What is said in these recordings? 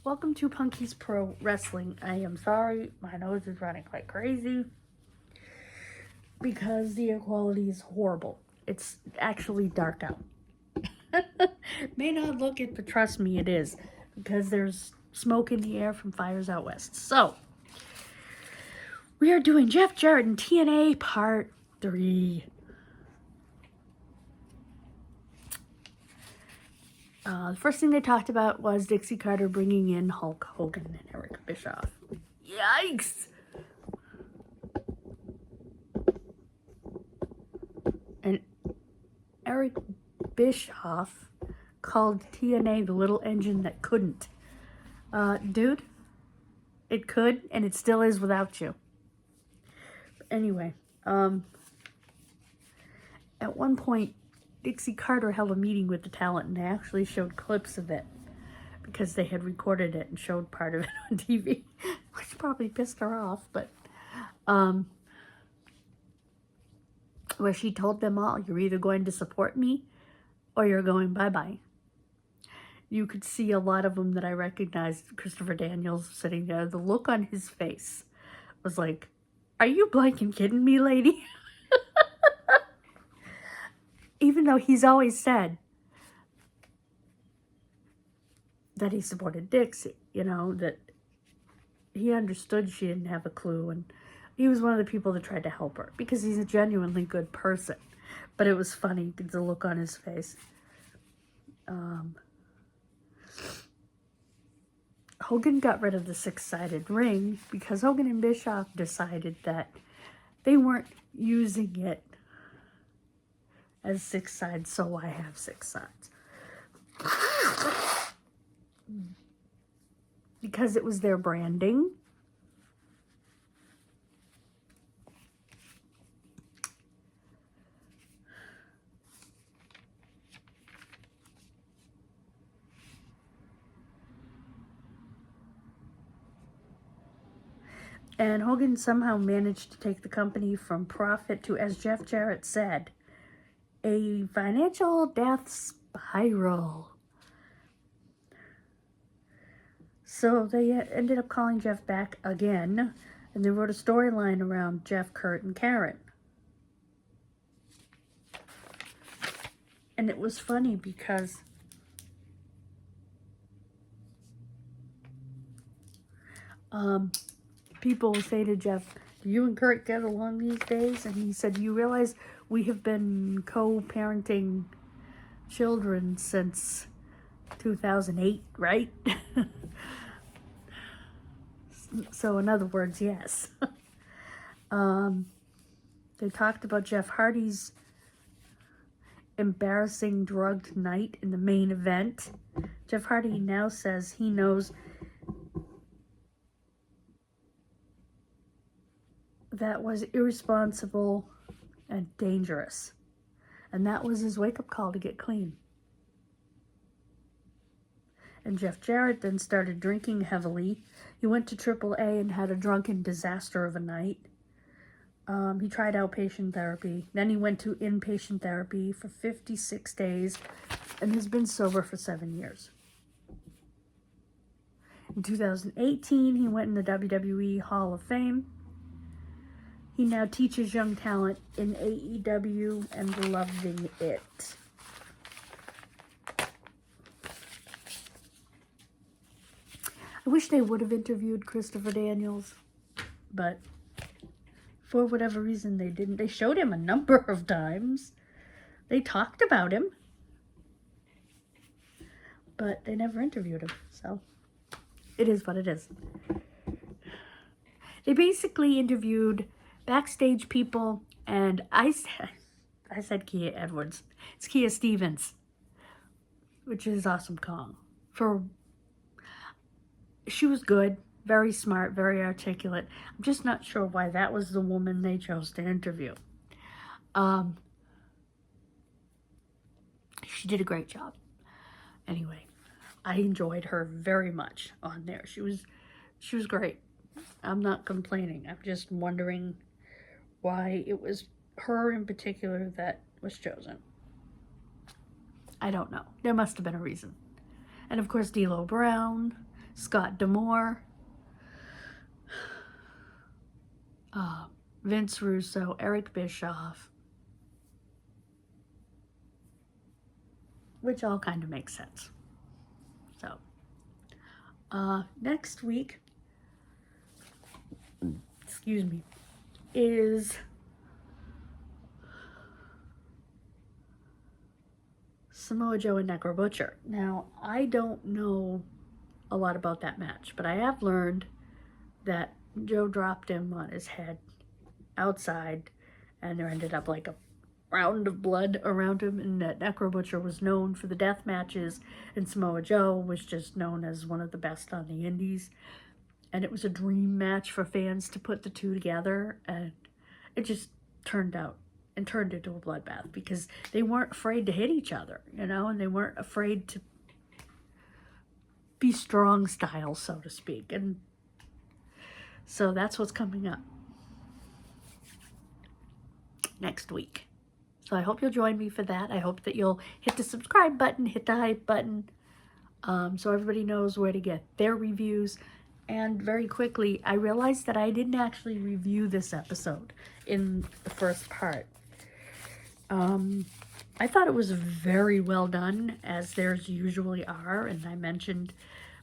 Welcome to Punky's Pro Wrestling. I am sorry, my nose is running like crazy because the air quality is horrible. It's actually dark out. May not look it, but trust me, it is, because there's smoke in the air from fires out west. So, we are doing Jeff Jarrett and TNA Part 3. The first thing they talked about was Dixie Carter bringing in Hulk Hogan and Eric Bischoff. Yikes! And Eric Bischoff called TNA the little engine that couldn't. Dude, it could, and it still is without you. But anyway, at one point, Dixie Carter held a meeting with the talent, and they actually showed clips of it because they had recorded it and showed part of it on TV, which probably pissed her off, but where she told them all, you're either going to support me or you're going bye-bye. You could see a lot of them that I recognized. Christopher Daniels sitting there. The look on his face was like, are you blanking kidding me, lady? Even though he's always said that he supported Dixie, you know, that he understood she didn't have a clue, and he was one of the people that tried to help her because he's a genuinely good person. But it was funny, the look on his face. Hogan got rid of the six-sided ring because Hogan and Bischoff decided that they weren't using it as 6 sides, so I have 6 sides. Because it was their branding. And Hogan somehow managed to take the company from profit to, as Jeff Jarrett said, a financial death spiral. So they ended up calling Jeff back again, and they wrote a storyline around Jeff, Kurt, and Karen. And it was funny because people will say to Jeff, do you and Kurt get along these days? And he said, you realize we have been co-parenting children since 2008, right? So in other words, yes. They talked about Jeff Hardy's embarrassing drugged night in the main event. Jeff Hardy now says he knows that was irresponsible and dangerous. And that was his wake-up call to get clean. And Jeff Jarrett then started drinking heavily. He went to AAA and had a drunken disaster of a night. He tried outpatient therapy. Then he went to inpatient therapy for 56 days and has been sober for 7 years. In 2018, he went in the WWE Hall of Fame. He now teaches young talent in AEW and loving it. I wish they would have interviewed Christopher Daniels, but for whatever reason they didn't. They showed him a number of times. They talked about him, but they never interviewed him, so it is what it is. They basically interviewed backstage people, and I said Kia Edwards. It's Kia Stevens, which is Awesome Kong. She was good, very smart, very articulate. I'm just not sure why that was the woman they chose to interview. She did a great job. Anyway, I enjoyed her very much on there. She was great. I'm not complaining. I'm just wondering why it was her in particular that was chosen. I don't know. There must have been a reason. And of course, D'Lo Brown, Scott D'Amore, Vince Russo, Eric Bischoff, which all kind of makes sense. So, next week, excuse me, is Samoa Joe and Necro Butcher. Now, I don't know a lot about that match, but I have learned that Joe dropped him on his head outside, and there ended up like a round of blood around him, and that Necro Butcher was known for the death matches, and Samoa Joe was just known as one of the best on the indies. And it was a dream match for fans to put the two together, and it just turned into a bloodbath because they weren't afraid to hit each other, you know, and they weren't afraid to be strong style, so to speak. And so that's what's coming up next week. So I hope you'll join me for that. I hope that you'll hit the subscribe button, hit the hype button, so everybody knows where to get their reviews. And very quickly, I realized that I didn't actually review this episode in the first part. I thought it was very well done, as theirs usually are, and I mentioned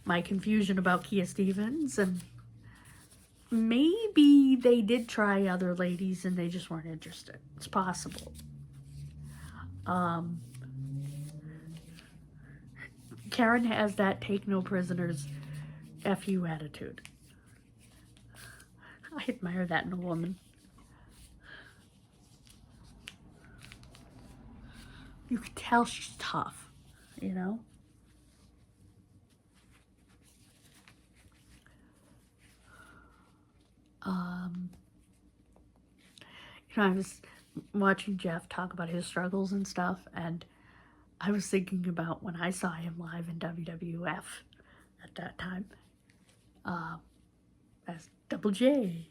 my confusion about Kia Stevens, and maybe they did try other ladies and they just weren't interested. It's possible. Karen has that take no prisoners FU attitude. I admire that in a woman. You can tell she's tough, you know? I was watching Jeff talk about his struggles and stuff, and I was thinking about when I saw him live in WWF at that time, as Double J,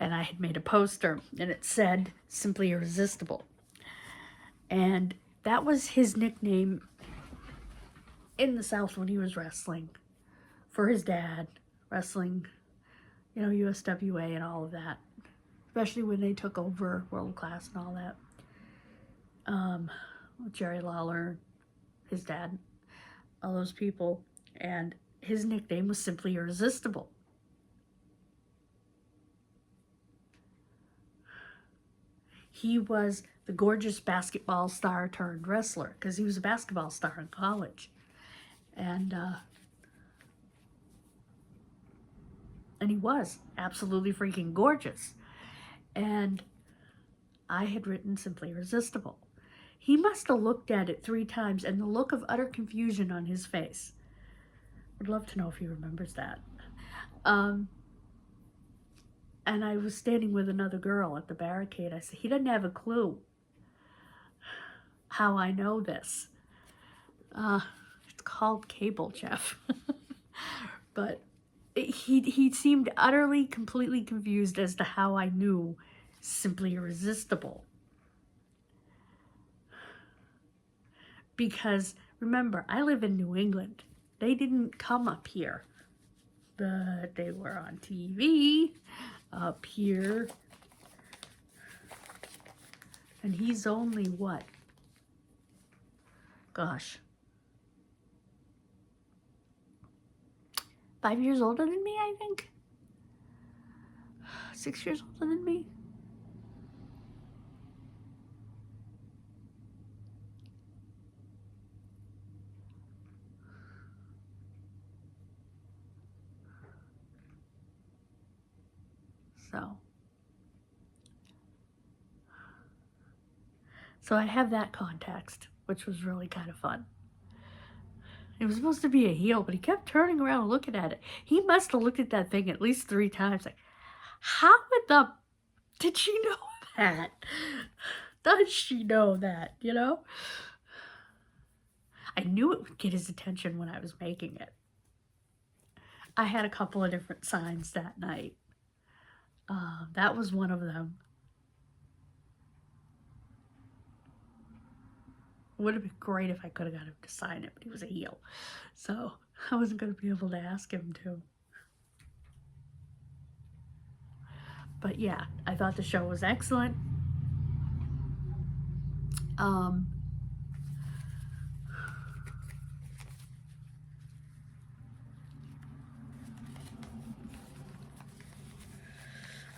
and I had made a poster, and it said, "Simply Irresistible." And that was his nickname in the South when he was wrestling for his dad, wrestling, you know, USWA and all of that, especially when they took over World Class and all that. With Jerry Lawler, his dad, all those people, and his nickname was Simply Irresistible. He was the gorgeous basketball star turned wrestler, because he was a basketball star in college. And he was absolutely freaking gorgeous. And I had written Simply Irresistible. He must have looked at it 3 times, and the look of utter confusion on his face. Would love to know if he remembers that. And I was standing with another girl at the barricade. I said, he doesn't have a clue how I know this. It's called cable, Jeff. But he seemed utterly, completely confused as to how I knew Simply Irresistible. Because, remember, I live in New England. They didn't come up here. But they were on TV up here. And he's only what? Gosh. 5 years older than me, I think. 6 years older than me. So I have that context, which was really kind of fun. It was supposed to be a heel, but he kept turning around and looking at it. He must have looked at that thing at least 3 times. Like, how did she know that? Does she know that, you know? I knew it would get his attention when I was making it. I had a couple of different signs that night. That was one of them. Would have been great if I could have got him to sign it, but he was a heel. So, I wasn't going to be able to ask him to. But yeah, I thought the show was excellent. I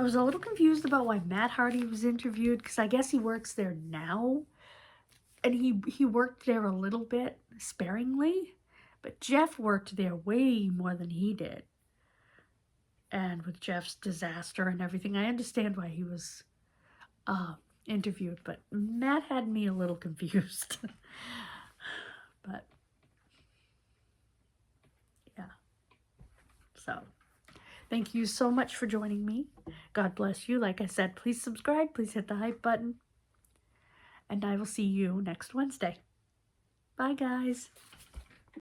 was a little confused about why Matt Hardy was interviewed, because I guess he works there now. And he worked there a little bit sparingly. But Jeff worked there way more than he did. And with Jeff's disaster and everything, I understand why he was interviewed. But Matt had me a little confused. But yeah. So thank you so much for joining me. God bless you. Like I said, please subscribe. Please hit the hype button. And I will see you next Wednesday. Bye, guys.